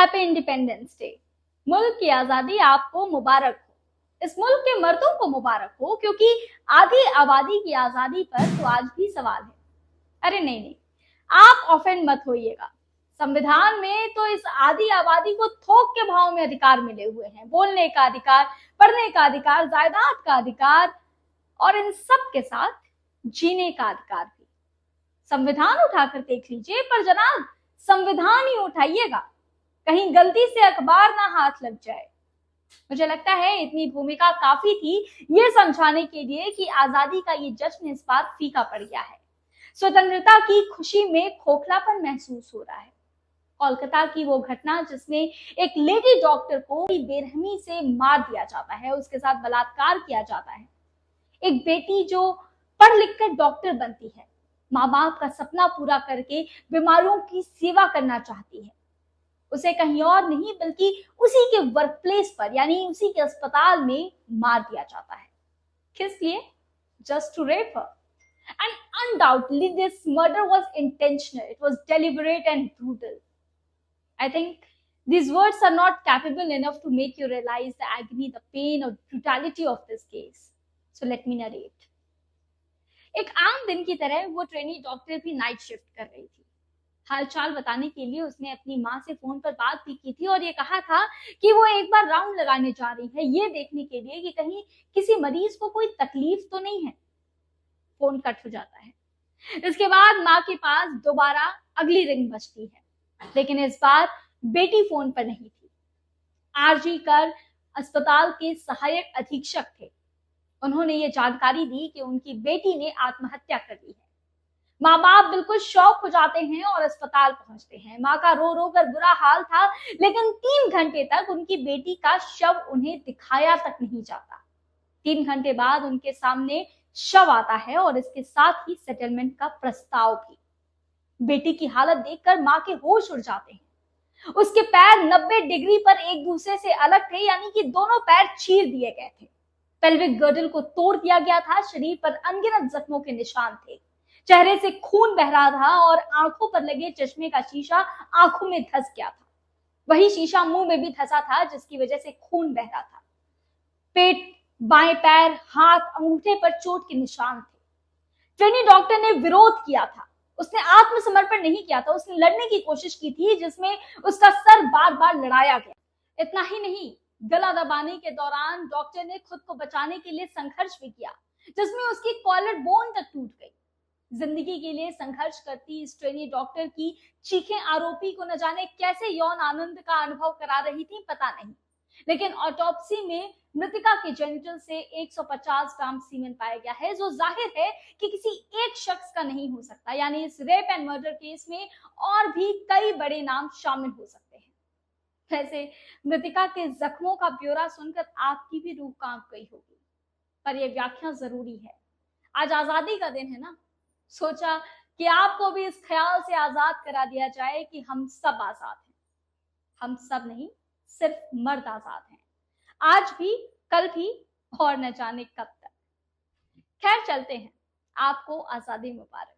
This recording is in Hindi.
Happy independence day. मुल्क की आजादी आपको मुबारक हो, इस मुल्क के मर्दों को मुबारक हो, क्योंकि आधी आबादी की आजादी पर तो आज भी सवाल है। अरे नहीं नहीं, आप ऑफेंड मत होइएगा। संविधान में तो इस आधी आबादी को थोक के भाव में अधिकार मिले हुए हैं, बोलने का अधिकार, पढ़ने का अधिकार, जायदाद का अधिकार और इन सब के साथ जीने का अधिकार भी। संविधान उठाकर देख लीजिए, पर जनाब संविधान ही उठाइएगा, कहीं गलती से अखबार ना हाथ लग जाए। मुझे लगता है इतनी भूमिका काफी थी ये समझाने के लिए कि आजादी का ये जश्न इस बार फीका पड़ गया है। स्वतंत्रता की खुशी में खोखलापन महसूस हो रहा है। कोलकाता की वो घटना जिसमें एक लेडी डॉक्टर को बेरहमी से मार दिया जाता है, उसके साथ बलात्कार किया जाता है, एक बेटी जो पढ़ लिख कर डॉक्टर बनती है, माँ बाप का सपना पूरा करके बीमारियों की सेवा करना चाहती है, उसे कहीं और नहीं बल्कि उसी के वर्क प्लेस पर यानी उसी के अस्पताल में मार दिया जाता है। किस लिए? Just to rape her. And undoubtedly this murder was intentional, it was deliberate and brutal. I think these words are not capable enough to make you realize the agony, the pain or brutality of this case. So let me narrate. एक आम दिन की तरह वो ट्रेनी डॉक्टर भी नाइट शिफ्ट कर रही थी। हालचाल बताने के लिए उसने अपनी माँ से फोन पर बात भी की थी और ये कहा था कि वो एक बार राउंड लगाने जा रही है, ये देखने के लिए कि कहीं किसी मरीज को कोई तकलीफ तो नहीं है। फोन कट हो जाता है। इसके बाद माँ के पास दोबारा अगली रिंग बजती है, लेकिन इस बार बेटी फोन पर नहीं थी। आरजी कर अस्पताल के सहायक अधीक्षक थे। उन्होंने ये जानकारी दी कि उनकी बेटी ने आत्महत्या कर ली है। माँ बाप बिल्कुल शॉक हो जाते हैं और अस्पताल पहुंचते हैं। माँ का रो रो कर बुरा हाल था, लेकिन 3 घंटे तक उनकी बेटी का शव उन्हें दिखाया तक नहीं जाता। 3 घंटे बाद उनके सामने शव आता है और इसके साथ ही सेटलमेंट का प्रस्ताव भी। बेटी की हालत देखकर माँ के होश उड़ जाते हैं। उसके पैर 90 डिग्री पर एक दूसरे से अलग थे, यानी कि दोनों पैर चीर दिए गए थे। पेल्विक गर्डल को तोड़ दिया गया था, शरीर पर अनगिनत जख्मों के निशान थे, चेहरे से खून बह रहा था और आंखों पर लगे चश्मे का शीशा आंखों में धंस गया था। वही शीशा मुंह में भी धंसा था, जिसकी वजह से खून बह रहा था। पेट, बाएं पैर, हाथ, अंगूठे पर चोट के निशान थे। ट्रेनी डॉक्टर ने विरोध किया था, उसने आत्मसमर्पण नहीं किया था, उसने लड़ने की कोशिश की थी, जिसमें उसका सर बार बार लड़ाया गया। इतना ही नहीं, गला दबाने के दौरान डॉक्टर ने खुद को बचाने के लिए संघर्ष भी किया, जिसमें उसकी कॉलर बोन तक टूट गई। जिंदगी के लिए संघर्ष करती इस ट्रेनी डॉक्टर की चीखें आरोपी को न जाने कैसे यौन आनंद का अनुभव करा रही थी, पता नहीं। लेकिन ऑटोप्सी में मृतिका के जेनिटल से 150 ग्राम सीमेन पाया गया है, जो जाहिर है कि किसी एक शख्स का नहीं हो सकता। यानी इस रेप एंड मर्डर केस में और भी कई बड़े नाम शामिल हो सकते हैं। वैसे मृतिका के जख्मों का ब्यौरा सुनकर आपकी भी रूह कांप गई होगी, पर यह व्याख्या जरूरी है। आज आजादी का दिन है ना, सोचा कि आपको भी इस ख्याल से आजाद करा दिया जाए कि हम सब आजाद हैं। हम सब नहीं, सिर्फ मर्द आजाद हैं, आज भी, कल भी और न जाने कब तक। खैर चलते हैं, आपको आजादी मुबारक।